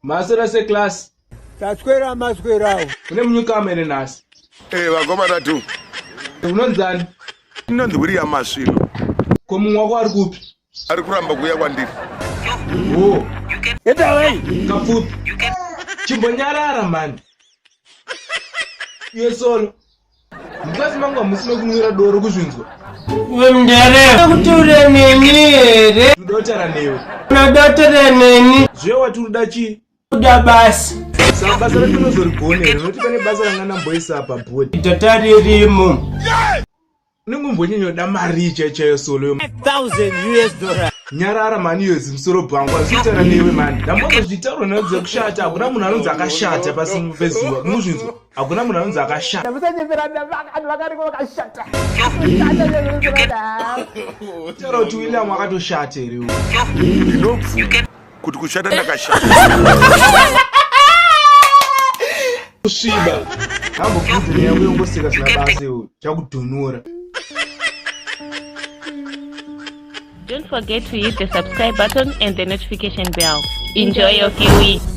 Masera se class. Taskwera maskwera. Kune mnyuka mere nasi. Vagomana tu. Unonzani? Inondi William Maswino. Ko munhu wako ari kupi? Ari kuramba kuuya kwandiri. Oh. Enda wei. Kapfupi. Chimbonyarara mani. Yesolo. Mukasi mangu hamusina kunwira doro kuzvinzwa. Wemndere. Kuture nini here. Tudotara newe. Unadotara nini. Zviyo waturuda chii? Kuda basi. Saka basa ratinozorigonera noti pane basa ranganamboisa apa bhodi. Totari rimo. Ningumbonyenyoda mari chaiyo solo $1,000. nyarara mani yozi musoro bhangwa zvitara newe mani ndambonga zvitauro nodze kushata hakuna munhu anonzi akashata pasi pezuva muzvinzwa hakuna munhu anonzi akashata taura kuti William akatoshata here Ndinobvuma kuti kushata ndakashata. kusviba hambobvudzi neyangu yongoseka zina basa iwo chakudhonora. Don't forget to hit the subscribe button and the notification bell. Enjoy your kiwi.